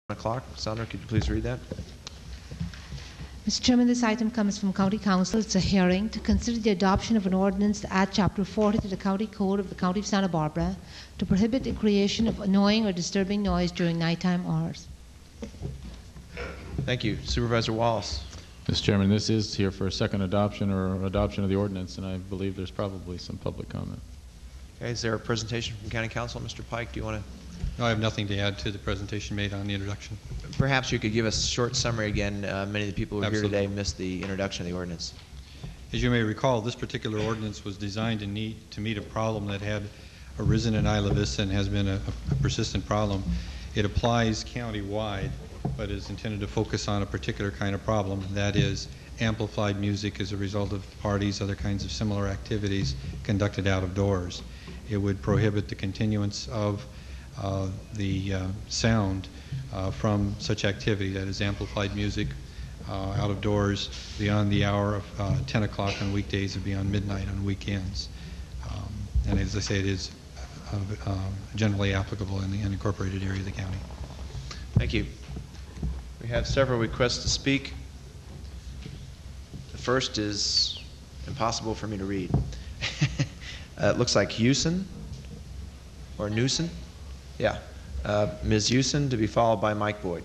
o'clock. Sandra, could you please read that? Mr. Chairman, this item comes from County Council. It's a hearing to consider the adoption of an ordinance to add Chapter 40 to the County Code of the County of Santa Barbara to prohibit the creation of annoying or disturbing noise during nighttime hours. Thank you. Supervisor Wallace. Mr. Chairman, this is here for a second adoption or adoption of the ordinance, and I believe there's probably some public comment. Okay, is there a presentation from County Council? Mr. Pike, do you want to? No, I have nothing to add to the presentation made on the introduction. Perhaps you could give us a short summary again. Many of the people who are here today missed the introduction of the ordinance. As you may recall, this particular ordinance was designed to meet a problem that had arisen in Isla Vista and has been a persistent problem. It applies county-wide, but is intended to focus on a particular kind of problem, that is amplified music as a result of parties, other kinds of similar activities conducted out of doors. It would prohibit the continuance of the sound from such activity, that is amplified music out of doors beyond the hour of 10 o'clock on weekdays and beyond midnight on weekends. And as I say, it is generally applicable in the unincorporated area of the county. Thank you. We have several requests to speak. The first is impossible for me to read. It looks like Houston or Newson. Yeah. Ms. Houston, to be followed by Mike Boyd.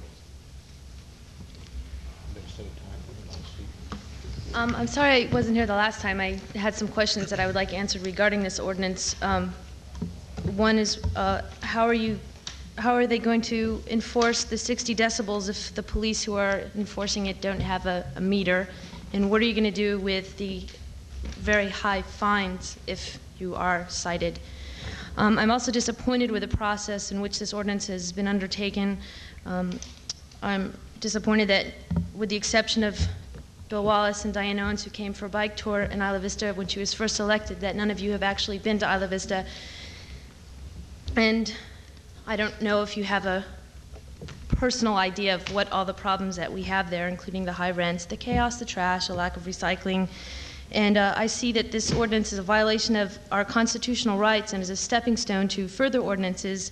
I'm sorry I wasn't here the last time. I had some questions that I would like answered regarding this ordinance. One is, how are they going to enforce the 60 decibels if the police who are enforcing it don't have a meter? And what are you going to do with the very high fines if you are cited? I'm also disappointed with the process in which this ordinance has been undertaken. I'm disappointed that, with the exception of Bill Wallace and Diane Owens, who came for a bike tour in Isla Vista when she was first elected, that none of you have actually been to Isla Vista. And I don't know if you have a personal idea of what all the problems that we have there, including the high rents, the chaos, the trash, the lack of recycling. And I see that this ordinance is a violation of our constitutional rights and is a stepping stone to further ordinances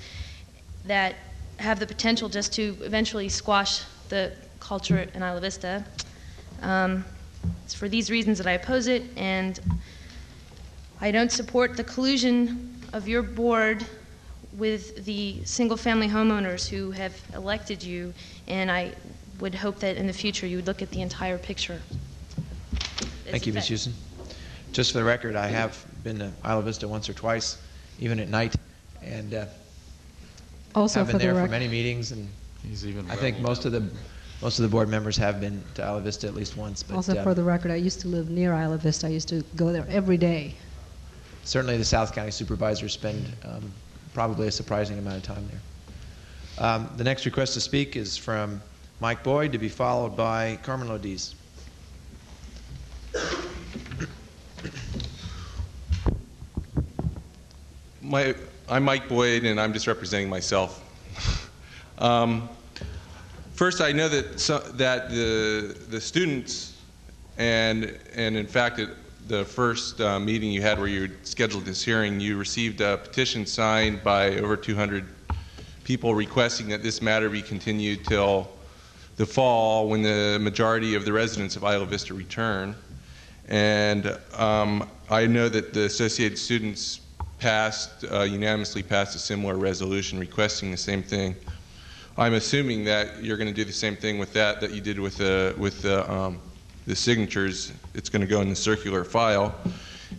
that have the potential just to eventually squash the culture in Isla Vista. It's for these reasons that I oppose it, and I don't support the collusion of your board with the single-family homeowners who have elected you, and I would hope that in the future you would look at the entire picture. Thank you, Ms. Houston. Just for the record, I have been to Isla Vista once or twice, even at night, and Also, I've been for the there for record, many meetings, and I think most of the board members have been to Isla Vista at least once. But also, for the record, I used to live near Isla Vista. I used to go there every day. Certainly, the South County supervisors spend probably a surprising amount of time there. The next request to speak is from Mike Boyd, to be followed by Carmen Lodiz. I'm Mike Boyd, and I'm just representing myself. First, I know that the students, and in fact, at the first meeting you had where you scheduled this hearing, you received a petition signed by over 200 people requesting that this matter be continued till the fall, when the majority of the residents of Isla Vista return. And I know that the Associated Students unanimously passed a similar resolution requesting the same thing. I'm assuming that you're going to do the same thing with that you did with the signatures. It's going to go in the circular file,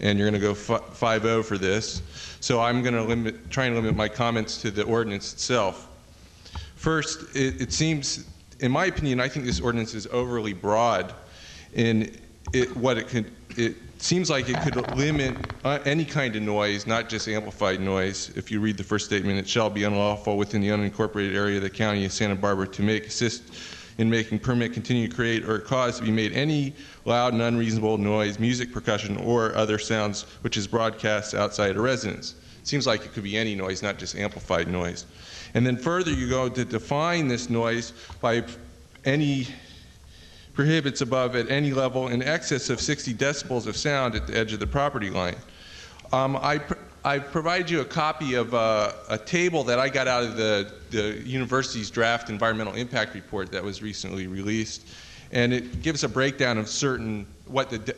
and you're going to go 5-0 for this. So I'm going to try and limit my comments to the ordinance itself. First, it seems, in my opinion, I think this ordinance is overly broad in it seems like it could limit any kind of noise, not just amplified noise. If you read the first statement, it shall be unlawful within the unincorporated area of the county of Santa Barbara to assist in making, permit, continue, create, or cause to be made any loud and unreasonable noise, music, percussion, or other sounds which is broadcast outside a residence. It seems like it could be any noise, not just amplified noise. And then further, you go to define this noise by any prohibits above at any level in excess of 60 decibels of sound at the edge of the property line. I provide you a copy of a table that I got out of the the university's draft environmental impact report that was recently released, and it gives a breakdown of what the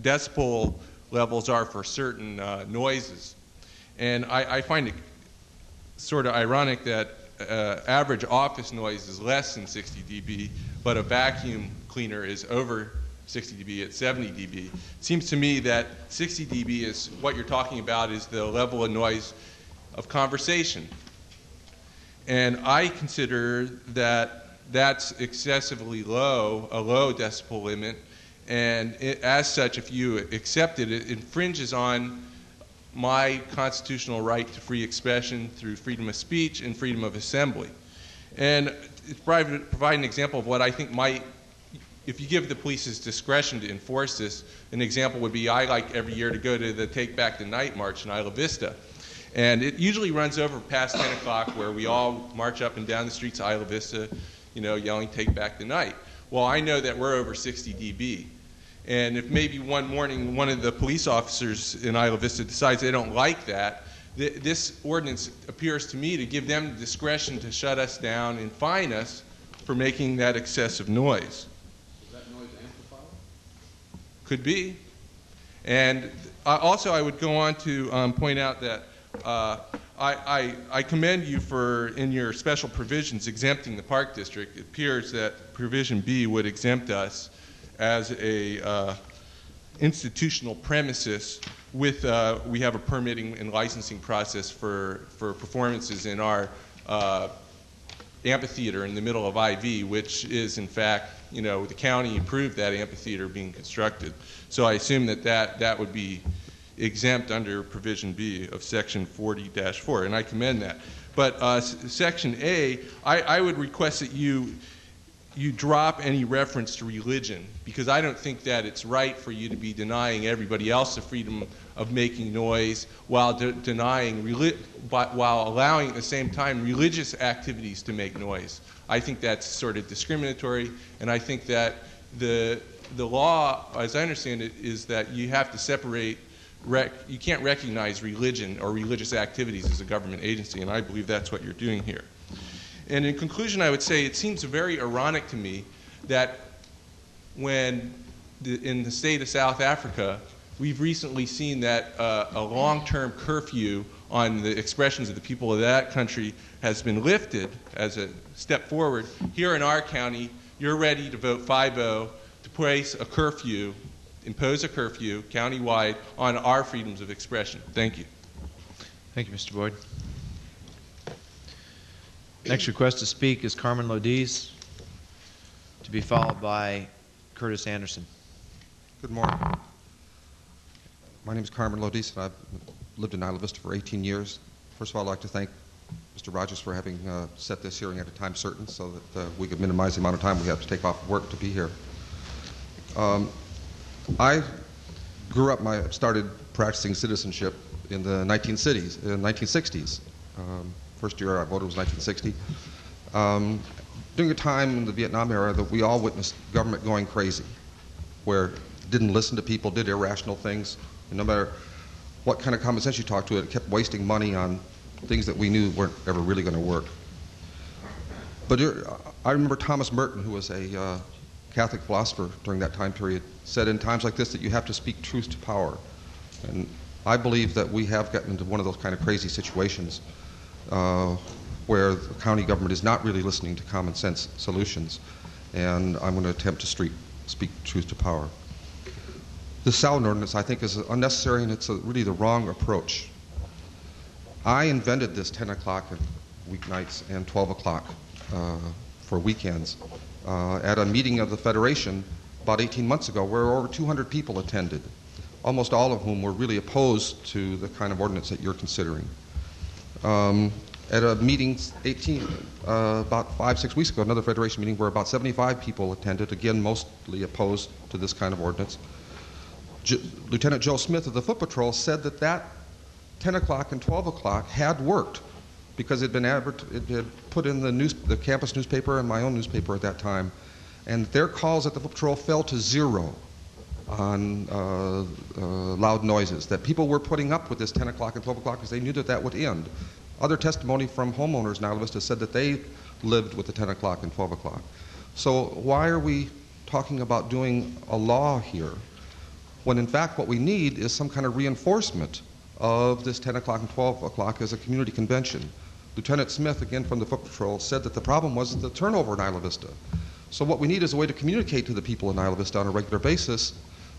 decibel levels are for certain noises. And I find it sort of ironic that average office noise is less than 60 dB, but a vacuum cleaner is over 60 dB at 70 dB. It seems to me that 60 dB is what you're talking about is the level of noise of conversation. And I consider that that's excessively low, a low decibel limit, and as such, if you accept it, it infringes on my constitutional right to free expression through freedom of speech and freedom of assembly. And to provide an example of what I think might, if you give the police's discretion to enforce this, an example would be I like every year to go to the Take Back the Night March in Isla Vista. And it usually runs over past 10 o'clock where we all march up and down the streets of Isla Vista, you know, yelling, "Take back the night." Well, I know that we're over 60 dB. And if maybe one morning one of the police officers in Isla Vista decides they don't like that, this ordinance appears to me to give them the discretion to shut us down and fine us for making that excessive noise. Is that noise amplified? Could be. And also I would go on to point out that I commend you for, in your special provisions, exempting the Park District. It appears that Provision B would exempt us as a institutional premises with, we have a permitting and licensing process for performances in our amphitheater in the middle of IV, which is in fact, you know, the county approved that amphitheater being constructed. So I assume that would be exempt under Provision B of Section 40-4, and I commend that. But Section A, I would request that you drop any reference to religion, because I don't think that it's right for you to be denying everybody else the freedom of making noise while while allowing at the same time religious activities to make noise. I think that's sort of discriminatory, and I think that the law, as I understand it, is that you have to separate. You can't recognize religion or religious activities as a government agency, and I believe that's what you're doing here. And in conclusion, I would say it seems very ironic to me that when in the state of South Africa, we've recently seen that a long-term curfew on the expressions of the people of that country has been lifted as a step forward. Here in our county, you're ready to vote 5-0 to place a curfew, impose a curfew countywide on our freedoms of expression. Thank you. Thank you, Mr. Boyd. Next request to speak is Carmen Lodiz, to be followed by Curtis Anderson. Good morning. My name is Carmen Lodiz, and I've lived in Isla Vista for 18 years. First of all, I'd like to thank Mr. Rogers for having set this hearing at a time certain so that we could minimize the amount of time we have to take off work to be here. I grew up, started practicing citizenship in the 1960s. First year I voted was 1960. During a time in the Vietnam era that we all witnessed government going crazy, where it didn't listen to people, did irrational things, and no matter what kind of common sense you talked to it, it kept wasting money on things that we knew weren't ever really going to work. But I remember Thomas Merton, who was a Catholic philosopher during that time period, said in times like this that you have to speak truth to power. And I believe that we have gotten into one of those kind of crazy situations where the county government is not really listening to common sense solutions, and I'm going to attempt to speak truth to power. The sound ordinance, I think, is unnecessary, and it's really the wrong approach. I invented this 10 o'clock on weeknights and 12 o'clock for weekends at a meeting of the Federation about 18 months ago, where over 200 people attended, almost all of whom were really opposed to the kind of ordinance that you're considering. At a meeting about 5-6 weeks ago, another Federation meeting where about 75 people attended, again mostly opposed to this kind of ordinance, Lieutenant Joe Smith of the Foot Patrol said that 10 o'clock and 12 o'clock had worked because it had put in the campus newspaper and my own newspaper at that time, and their calls at the Foot Patrol fell to 0 on loud noises, that people were putting up with this 10 o'clock and 12 o'clock because they knew that would end. Other testimony from homeowners in Isla Vista said that they lived with the 10 o'clock and 12 o'clock. So why are we talking about doing a law here when in fact what we need is some kind of reinforcement of this 10 o'clock and 12 o'clock as a community convention? Lieutenant Smith, again from the Foot Patrol, said that the problem was the turnover in Isla Vista. So what we need is a way to communicate to the people in Isla Vista on a regular basis,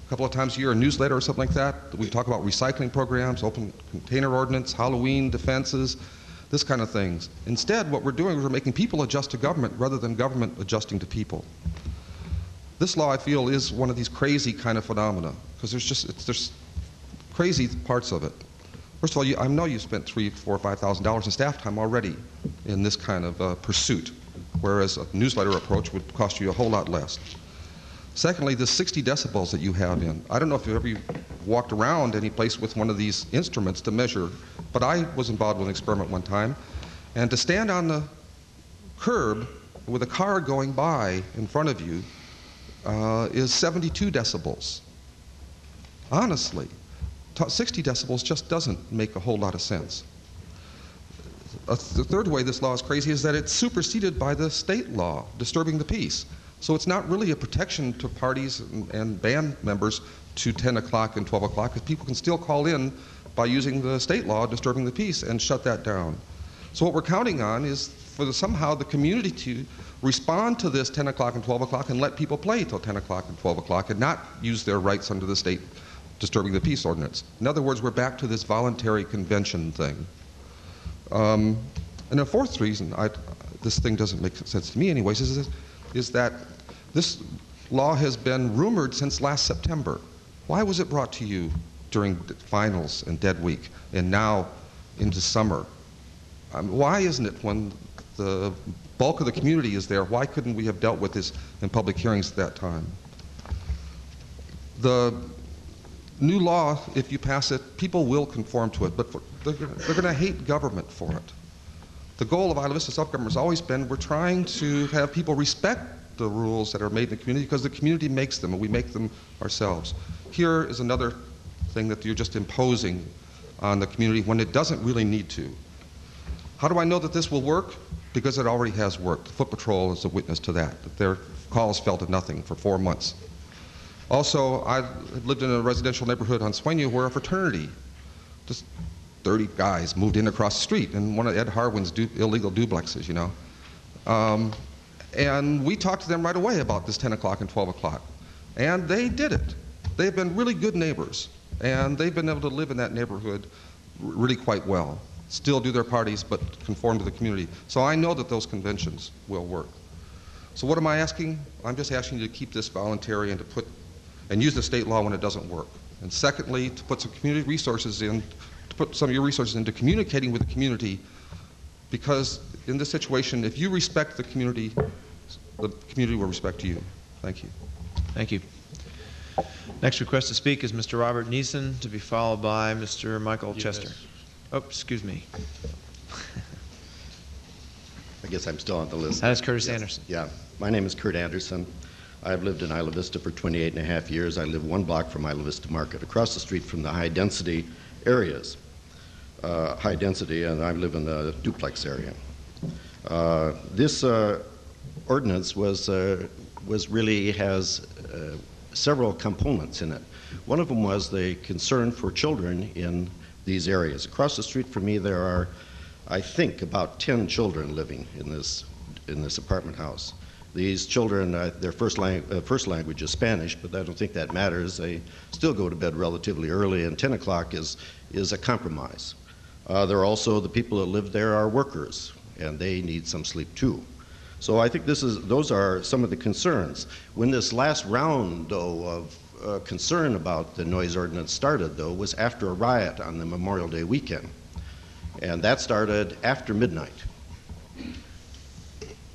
a couple of times a year, a newsletter or something like that. We talk about recycling programs, open container ordinance, Halloween defenses, this kind of things. Instead, what we're doing is we're making people adjust to government rather than government adjusting to people. This law, I feel, is one of these crazy kind of phenomena, because there's crazy parts of it. First of all, I know you spent $3,000, $4,000, $5,000 in staff time already in this kind of pursuit, whereas a newsletter approach would cost you a whole lot less. Secondly, the 60 decibels that you have in. I don't know if you've ever walked around any place with one of these instruments to measure, but I was involved with an experiment one time, and to stand on the curb with a car going by in front of you is 72 decibels. Honestly, 60 decibels just doesn't make a whole lot of sense. The third way this law is crazy is that it's superseded by the state law disturbing the peace. So it's not really a protection to parties and band members to 10 o'clock and 12 o'clock, because people can still call in by using the state law disturbing the peace and shut that down. So what we're counting on is for somehow the community to respond to this 10 o'clock and 12 o'clock and let people play till 10 o'clock and 12 o'clock and not use their rights under the state disturbing the peace ordinance. In other words, we're back to this voluntary convention thing. And the fourth reason this thing doesn't make sense to me anyways is that this law has been rumored since last September. Why was it brought to you during finals and dead week and now into summer? Why isn't it when the bulk of the community is there? Why couldn't we have dealt with this in public hearings at that time? The new law, if you pass it, people will conform to it, but they're going to hate government for it. The goal of Isla Vista self-government has always been we're trying to have people respect the rules that are made in the community because the community makes them and we make them ourselves. Here is another thing that you're just imposing on the community when it doesn't really need to. How do I know that this will work? Because it already has worked. The Foot Patrol is a witness to that their calls fell to nothing for 4 months. Also, I lived in a residential neighborhood on Sueño where a fraternity, just 30 guys, moved in across the street in one of Ed Harwin's illegal duplexes, you know. And we talked to them right away about this 10 o'clock and 12 o'clock. And they did it. They've been really good neighbors. And they've been able to live in that neighborhood really quite well. Still do their parties, but conform to the community. So I know that those conventions will work. So what am I asking? I'm just asking you to keep this voluntary and use the state law when it doesn't work. And secondly, to put some community resources in, to put some of your resources into communicating with the community, because in this situation, if you respect the community will respect you. Thank you. Thank you. Next request to speak is Mr. Robert Neeson, to be followed by Mr. Michael Chester. Oh, excuse me. I guess I'm still on the list. That is Curtis Anderson. Yeah. My name is Kurt Anderson. I've lived in Isla Vista for 28 and a half years. I live 1 block from Isla Vista Market, across the street from the high-density areas. High density, and I live in the duplex area. This ordinance has several components in it. One of them was the concern for children in these areas. Across the street from me, there are, I think, about 10 children living in this apartment house. These children, their first language is Spanish, but I don't think that matters. They still go to bed relatively early, and 10 o'clock is a compromise. There are also the people that live there are workers, and they need some sleep too. So I think those are some of the concerns. When this last round, though, of concern about the noise ordinance started, though, was after a riot on the Memorial Day weekend. And that started after midnight.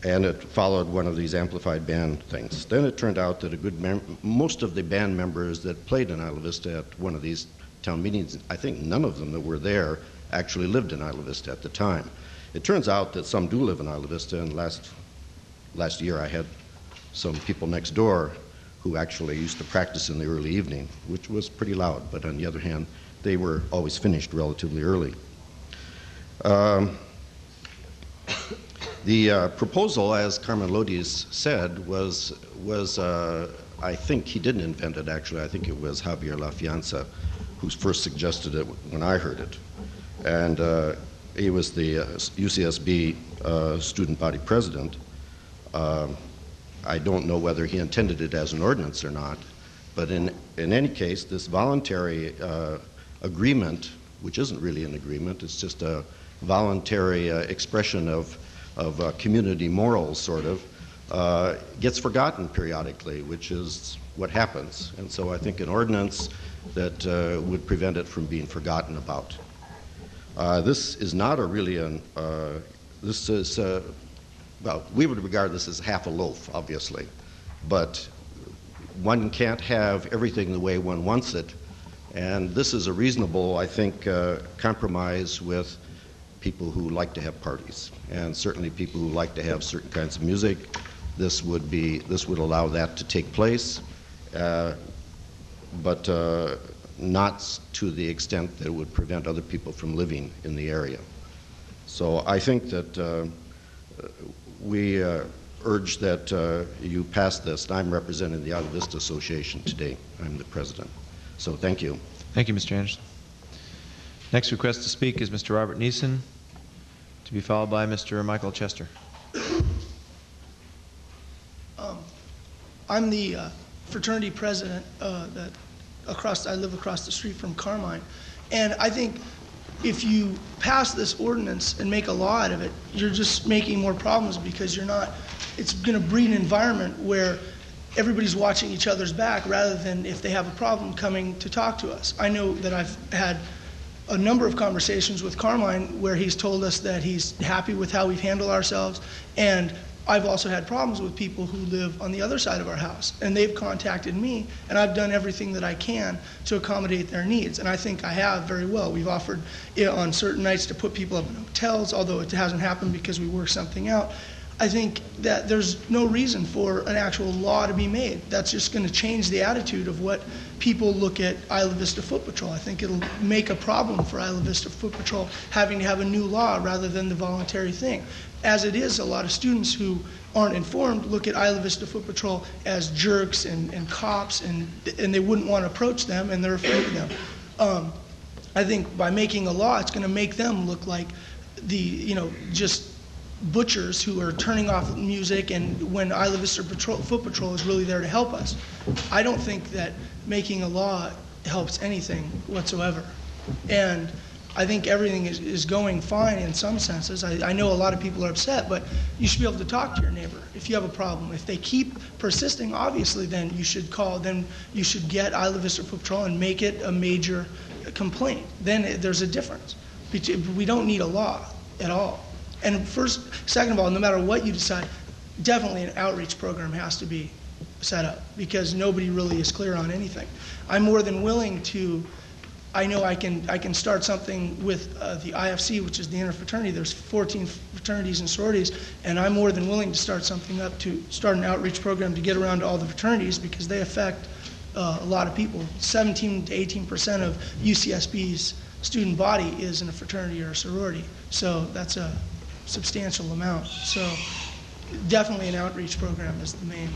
And it followed one of these amplified band things. Then it turned out that most of the band members that played in Isla Vista at one of these town meetings, I think none of them that were there actually lived in Isla Vista at the time. It turns out that some do live in Isla Vista, and last year I had some people next door who actually used to practice in the early evening, which was pretty loud, but on the other hand, they were always finished relatively early. The proposal, as Carmen Lodi's said, was I think he didn't invent it, actually. I think it was Javier Lafianza who first suggested it when I heard it. And he was the UCSB student body president. I don't know whether he intended it as an ordinance or not, but in any case, this voluntary agreement, which isn't really an agreement, it's just a voluntary expression of community morals, sort of, gets forgotten periodically, which is what happens. And so I think an ordinance that would prevent it from being forgotten about. This is not this is, well, we would regard this as half a loaf, obviously, but one can't have everything the way one wants it, and this is a reasonable, I think, compromise with people who like to have parties, and certainly people who like to have certain kinds of music. This would allow that to take place, but not to the extent that it would prevent other people from living in the area. So I think that we urge that you pass this. I'm representing the Isla Vista Association today. I'm the president. So thank you. Thank you, Mr. Anderson. Next request to speak is Mr. Robert Neeson, to be followed by Mr. Michael Chester. I'm the fraternity president that I live across the street from Carmine, and I think if you pass this ordinance and make a law out of it, you're just making more problems, because it's going to breed an environment where everybody's watching each other's back rather than, if they have a problem, coming to talk to us. I know that I've had a number of conversations with Carmine where he's told us that he's happy with how we've handled ourselves, and I've also had problems with people who live on the other side of our house, and they've contacted me, and I've done everything that I can to accommodate their needs, and I think I have very well. We've offered on certain nights to put people up in hotels, although it hasn't happened because we worked something out. I think that there's no reason for an actual law to be made. That's just going to change the attitude of what people look at Isla Vista Foot Patrol. I think it'll make a problem for Isla Vista Foot Patrol having to have a new law rather than the voluntary thing. As it is, a lot of students who aren't informed look at Isla Vista Foot Patrol as jerks and cops, and they wouldn't want to approach them, and they're afraid of them. I think by making a law, it's going to make them look like just butchers who are turning off music, and when Isla Vista Foot Patrol is really there to help us. I don't think that making a law helps anything whatsoever. And I think everything is going fine in some senses. I know a lot of people are upset, but you should be able to talk to your neighbor if you have a problem. If they keep persisting, obviously, then you should call. Then you should get Isla Vista Foot Patrol and make it a major complaint. Then there's a difference. We don't need a law at all. And second of all, no matter what you decide, definitely an outreach program has to be set up, because nobody really is clear on anything. I'm more than willing to. I know I can start something with the IFC, which is the interfraternity. There's 14 fraternities and sororities, and I'm more than willing to start something up to start an outreach program to get around to all the fraternities, because they affect a lot of people. 17 to 18% of UCSB's student body is in a fraternity or a sorority, so that's a substantial amount. So definitely an outreach program is the main.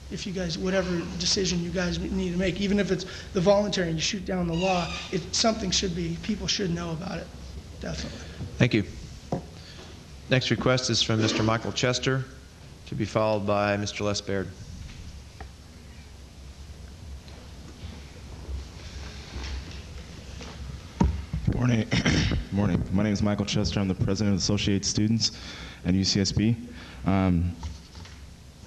If you guys, whatever decision you guys need to make, even if it's the voluntary and you shoot down the law, people should know about it, definitely. Thank you. Next request is from Mr. Michael Chester, to be followed by Mr. Les Baird. Morning. Morning. My name is Michael Chester. I'm the president of Associated Students at UCSB.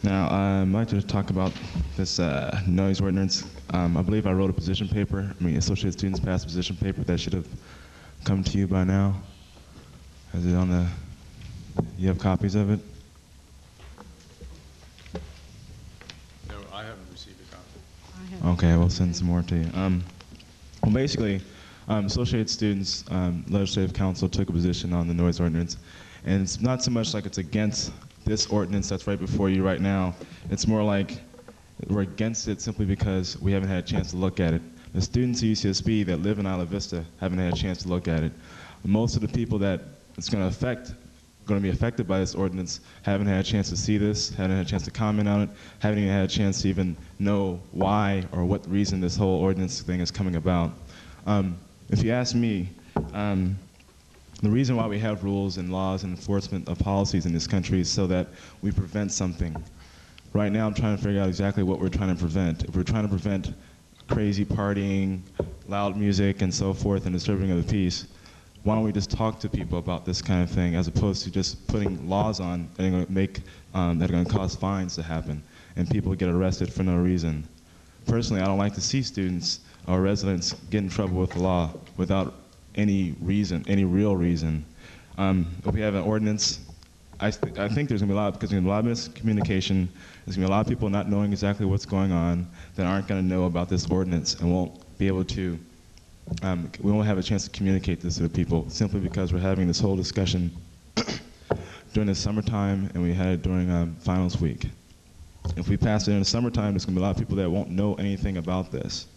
Now, I'd like to talk about this noise ordinance. I believe I wrote a position paper. Associated Students passed a position paper that should have come to you by now. Is it on the? You have copies of it? No, I haven't received a copy. Okay, we'll send some more to you. Well, basically, Associated Students Legislative Council took a position on the noise ordinance, and it's not so much like it's against this ordinance that's right before you right now. It's more like we're against it simply because we haven't had a chance to look at it. The students at UCSB that live in Isla Vista haven't had a chance to look at it. Most of the people that it's going to be affected by this ordinance haven't had a chance to see this, haven't had a chance to comment on it, haven't even had a chance to even know why or what reason this whole ordinance thing is coming about. If you ask me, the reason why we have rules and laws and enforcement of policies in this country is so that we prevent something. Right now I'm trying to figure out exactly what we're trying to prevent. If we're trying to prevent crazy partying, loud music, and so forth, and disturbing of the peace, why don't we just talk to people about this kind of thing as opposed to just putting laws on that are going to make, that are going to cause fines to happen and people get arrested for no reason. Personally, I don't like to see students or residents get in trouble with the law without any reason, any real reason. If we have an ordinance, I think there's going to be a lot, because there's going to be a lot of miscommunication. There's going to be a lot of people not knowing exactly what's going on that aren't going to know about this ordinance and won't be able to, we won't have a chance to communicate this to the people simply because we're having this whole discussion during the summertime and we had it during finals week. If we pass it in the summertime, there's going to be a lot of people that won't know anything about this.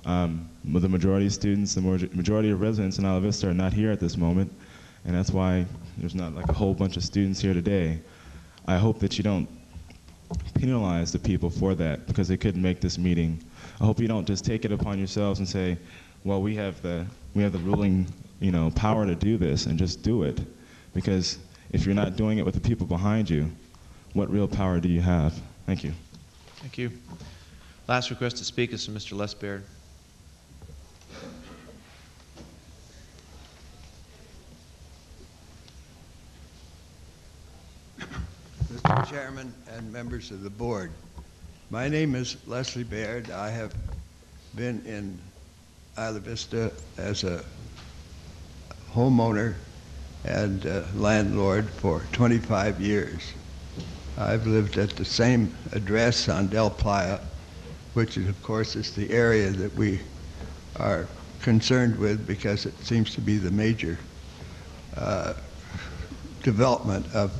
The majority of students, the majority of residents in Isla Vista are not here at this moment, and that's why there's not like a whole bunch of students here today. I hope that you don't penalize the people for that because they couldn't make this meeting. I hope you don't just take it upon yourselves and say, well, we have the ruling, power to do this, and just do it. Because if you're not doing it with the people behind you, what real power do you have? Thank you. Thank you. Last request to speak is from Mr. Les Baird. Mr. Chairman and members of the board, my name is Leslie Baird. I have been in Isla Vista as a homeowner and landlord for 25 years. I've lived at the same address on Del Playa, which is, of course, is the area that we are concerned with because it seems to be the major development of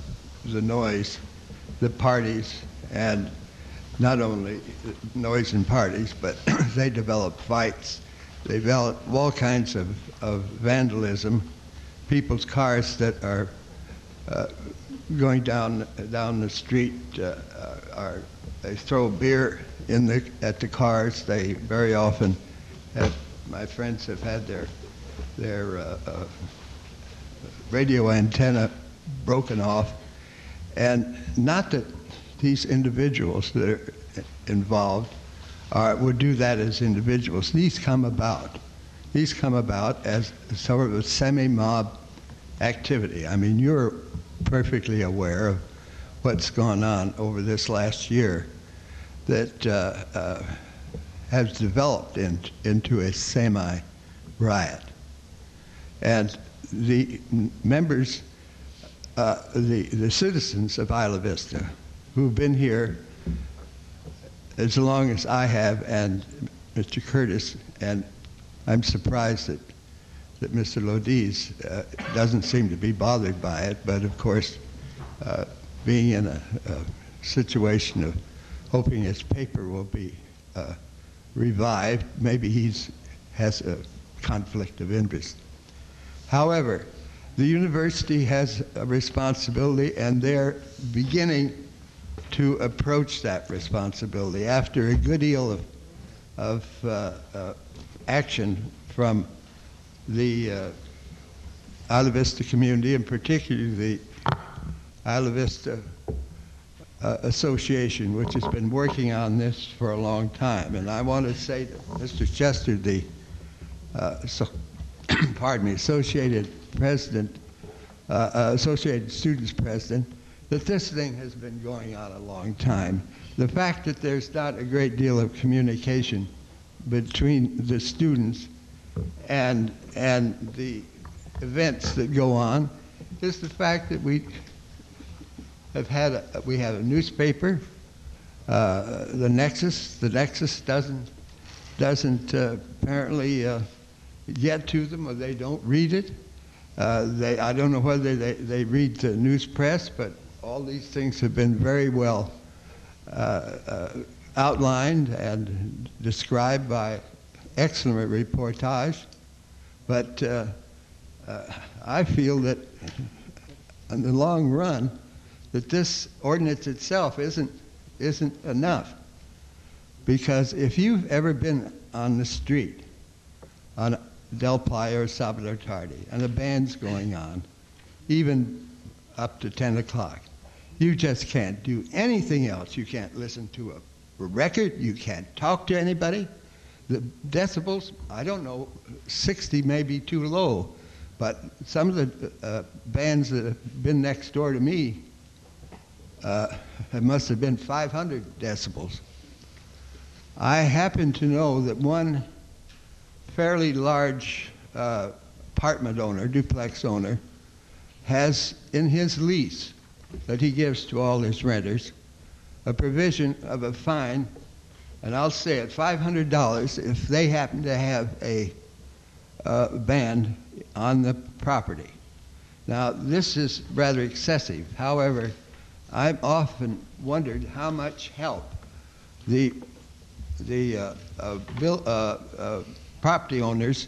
the noise, the parties, and not only noise and parties, but they develop fights. They develop all kinds of vandalism. People's cars that are going down the street they throw beer at the cars. They very often my friends have had their radio antenna broken off. And not that these individuals that are involved would do that as individuals. These come about as sort of a semi-mob activity. I mean, you're perfectly aware of what's gone on over this last year that has developed into a semi-riot. And the members, the citizens of Isla Vista, who've been here as long as I have, and Mr. Curtis, and I'm surprised that Mr. Lodiz doesn't seem to be bothered by it, but of course, being in a situation of hoping his paper will be revived, maybe has a conflict of interest. However, the university has a responsibility, and they're beginning to approach that responsibility after a good deal of action from the Isla Vista community, and particularly the Isla Vista Association, which has been working on this for a long time. And I want to say to Mr. Chester, the Associated Students President, that this thing has been going on a long time. The fact that there's not a great deal of communication between the students and the events that go on is the fact that we have a newspaper, the Nexus. The Nexus doesn't apparently get to them, or they don't read it. I don't know whether they read the news press, but all these things have been very well outlined and described by excellent reportage. But I feel that in the long run, that this ordinance itself isn't enough. Because if you've ever been on the street on Del Playa or Salvador Tardy and the band's going on, even up to 10 o'clock, you just can't do anything else. You can't listen to a record. You can't talk to anybody. The decibels, I don't know, 60 may be too low, but some of the bands that have been next door to me, it must have been 500 decibels. I happen to know that one fairly large apartment owner, duplex owner, has in his lease that he gives to all his renters a provision of a fine, and I'll say it, $500 if they happen to have a band on the property. Now, this is rather excessive. However, I've often wondered how much help the property owners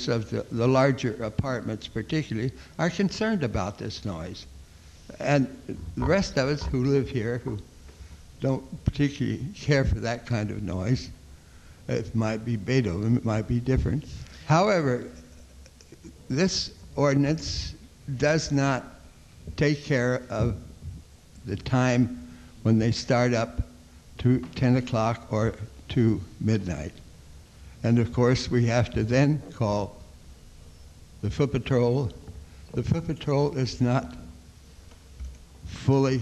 of the larger apartments particularly, are concerned about this noise. And the rest of us who live here, who don't particularly care for that kind of noise, it might be Beethoven, it might be different. However, this ordinance does not take care of the time when they start up to 10 o'clock or to midnight. And of course, we have to then call the foot patrol. The foot patrol is not fully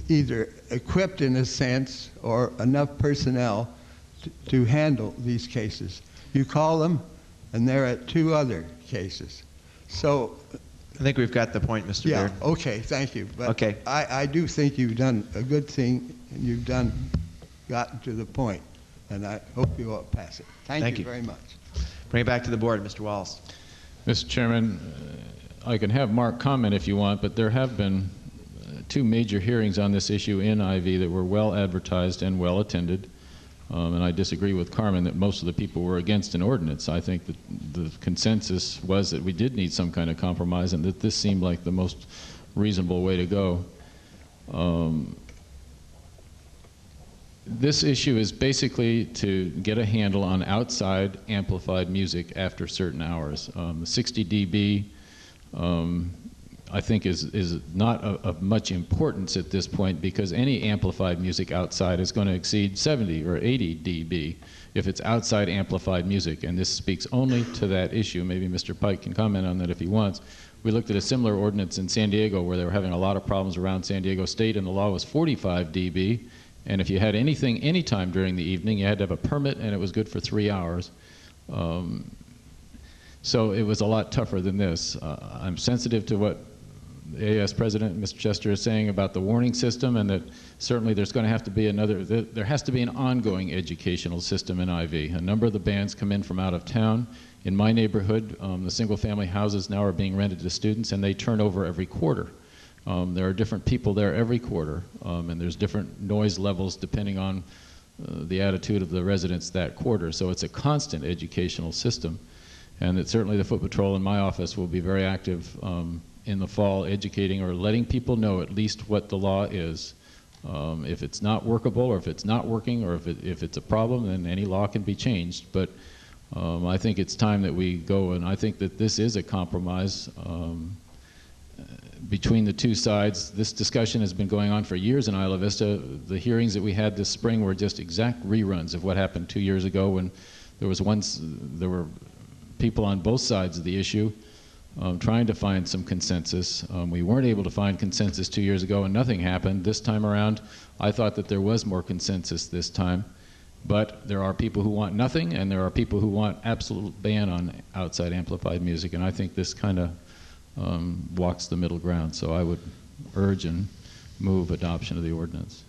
either equipped in a sense or enough personnel to handle these cases. You call them, and they're at 2 other cases. So I think we've got the point, Mr. yeah, Beard. okay, thank you. But Okay. I do think you've done a good thing, and you've gotten to the point, and I hope you will pass it. Thank you very much. Bring it back to the board, Mr. Wallace. Mr. Chairman, I can have Mark comment if you want, but there have been 2 major hearings on this issue in IV that were well advertised and well attended. And I disagree with Carmen that most of the people were against an ordinance. I think that the consensus was that we did need some kind of compromise and that this seemed like the most reasonable way to go. This issue is basically to get a handle on outside amplified music after certain hours. The 60 dB I think is not of much importance at this point, because any amplified music outside is going to exceed 70 or 80 dB if it's outside amplified music, and this speaks only to that issue. Maybe Mr. Pike can comment on that if he wants. We looked at a similar ordinance in San Diego where they were having a lot of problems around San Diego State, and the law was 45 dB, and if you had anything anytime during the evening, you had to have a permit, and it was good for 3 hours. So it was a lot tougher than this. I'm sensitive to what the AS President, Mr. Chester, is saying about the warning system, and that certainly there's going to have to be there has to be an ongoing educational system in IV. A number of the bands come in from out of town. In my neighborhood, the single-family houses now are being rented to students, and they turn over every quarter. There are different people there every quarter, and there's different noise levels depending on the attitude of the residents that quarter. So it's a constant educational system, and that certainly the Foot Patrol in my office will be very active in the fall, educating or letting people know at least what the law is. If it's not workable, or if it's not working, or if it's a problem, then any law can be changed. But I think it's time that we go, and I think that this is a compromise between the 2 sides. This discussion has been going on for years in Isla Vista. The hearings that we had this spring were just exact reruns of what happened 2 years ago, when there were people on both sides of the issue trying to find some consensus. We weren't able to find consensus 2 years ago, and nothing happened. This time around, I thought that there was more consensus this time. But there are people who want nothing, and there are people who want absolute ban on outside amplified music, and I think this kind of walks the middle ground. So I would urge and move adoption of the ordinance.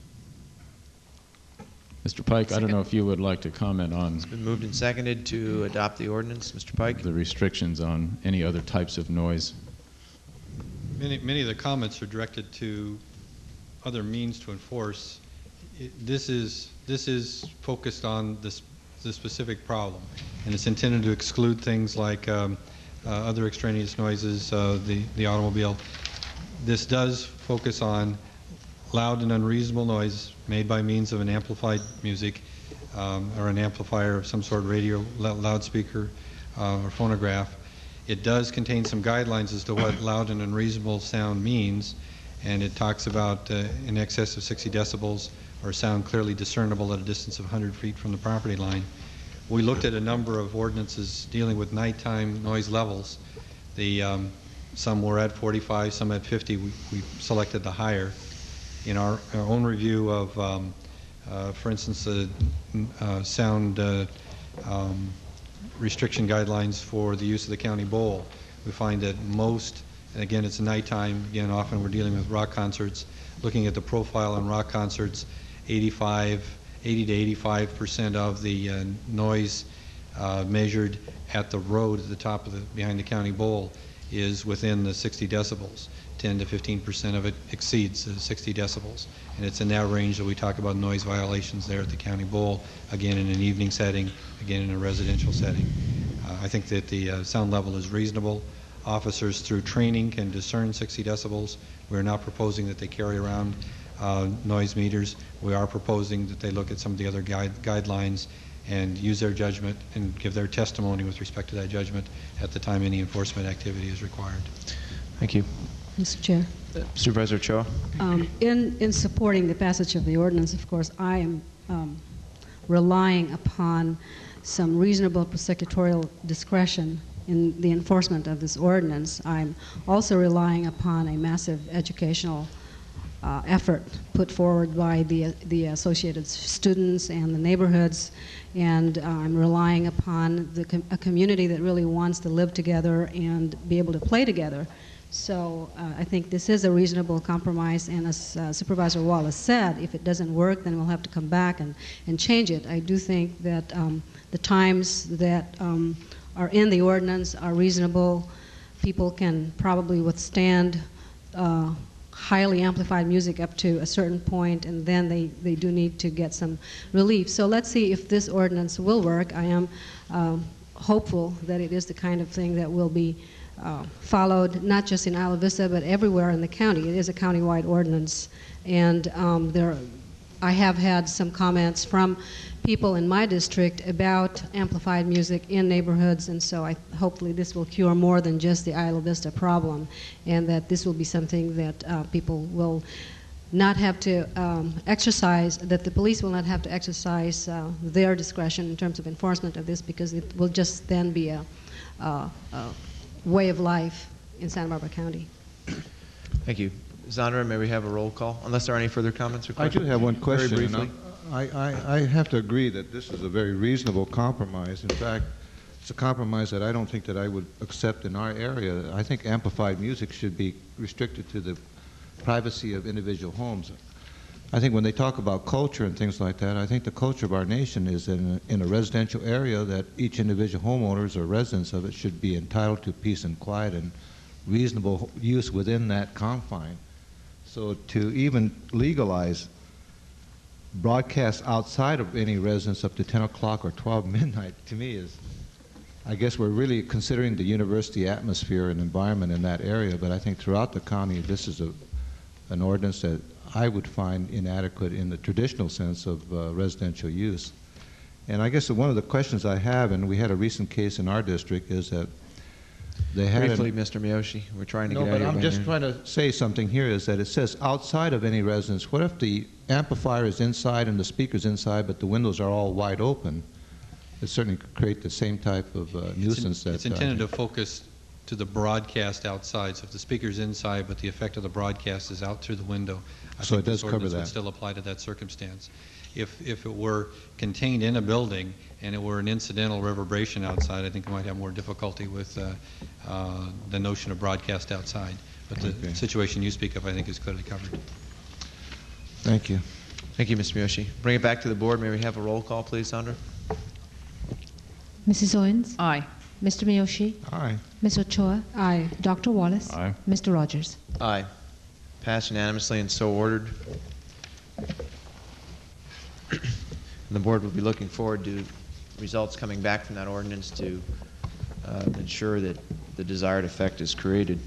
Mr. Pike, I don't know if you would like to comment on... It's been moved and seconded to adopt the ordinance. Mr. Pike? The restrictions on any other types of noise. Many of the comments are directed to other means to enforce. This is focused on this the specific problem. And it's intended to exclude things like other extraneous noises, the automobile. This does focus on loud and unreasonable noise made by means of an amplified music or an amplifier of some sort, radio, loudspeaker, or phonograph. It does contain some guidelines as to what loud and unreasonable sound means, and it talks about in excess of 60 decibels or sound clearly discernible at a distance of 100 feet from the property line. We looked at a number of ordinances dealing with nighttime noise levels. Some were at 45, some at 50. We selected the higher. In our own review of, for instance, the sound restriction guidelines for the use of the county bowl, we find that most, and again it's nighttime, again often we're dealing with rock concerts, looking at the profile on rock concerts, 80 to 85% of the noise measured at the road at the top of behind the county bowl is within the 60 decibels. 10 to 15% of it exceeds 60 decibels. And it's in that range that we talk about noise violations there at the county bowl, again in an evening setting, again in a residential setting. I think that the sound level is reasonable. Officers through training can discern 60 decibels. We're not proposing that they carry around noise meters. We are proposing that they look at some of the other guidelines and use their judgment and give their testimony with respect to that judgment at the time any enforcement activity is required. Thank you. Mr. Chair. Supervisor Cho. In supporting the passage of the ordinance, of course, I am relying upon some reasonable prosecutorial discretion in the enforcement of this ordinance. I'm also relying upon a massive educational effort put forward by the associated students and the neighborhoods, and I'm relying upon a community that really wants to live together and be able to play together. So I think this is a reasonable compromise, and as Supervisor Wallace said, if it doesn't work, then we'll have to come back and change it. I do think that the times that are in the ordinance are reasonable. People can probably withstand highly amplified music up to a certain point, and then they do need to get some relief. So let's see if this ordinance will work. I am hopeful that it is the kind of thing that will be followed not just in Isla Vista but everywhere in the county. It is a countywide ordinance, and I have had some comments from people in my district about amplified music in neighborhoods, and so hopefully this will cure more than just the Isla Vista problem, and that this will be something that people will not have to exercise, that the police will not have to exercise their discretion in terms of enforcement of this, because it will just then be a way of life in Santa Barbara County. Thank you. Zandra, may we have a roll call? Unless there are any further comments or questions? I do have one question. Very briefly. I have to agree that this is a very reasonable compromise. In fact, it's a compromise that I don't think that I would accept in our area. I think amplified music should be restricted to the privacy of individual homes. I think when they talk about culture and things like that, I think the culture of our nation is in a residential area that each individual homeowners or residents of it should be entitled to peace and quiet and reasonable use within that confine. So to even legalize broadcast outside of any residence up to 10 o'clock or 12 midnight, to me is, I guess we're really considering the university atmosphere and environment in that area, but I think throughout the county this is an ordinance that I would find inadequate in the traditional sense of residential use. And I guess one of the questions I have, and we had a recent case in our district, is that they had briefly, Mr. Miyoshi, we're trying to get out of your I'm just trying to say something here, is that it says outside of any residence. What if the amplifier is inside and the speaker's inside, but the windows are all wide open? It certainly could create the same type of nuisance. It's intended to focus to the broadcast outside. So if the speaker's inside, but the effect of the broadcast is out through the window, I think this ordinance would still apply to that circumstance. If it were contained in a building and it were an incidental reverberation outside, I think we might have more difficulty with the notion of broadcast outside. But the situation you speak of, I think, is clearly covered. Thank you. Thank you, Mr. Miyoshi. Bring it back to the board. May we have a roll call, please, Sandra? Mrs. Owens? Aye. Mr. Miyoshi? Aye. Ms. Ochoa? Aye. Dr. Wallace? Aye. Mr. Rogers? Aye. Passed unanimously and so ordered. And the board will be looking forward to results coming back from that ordinance to ensure that the desired effect is created.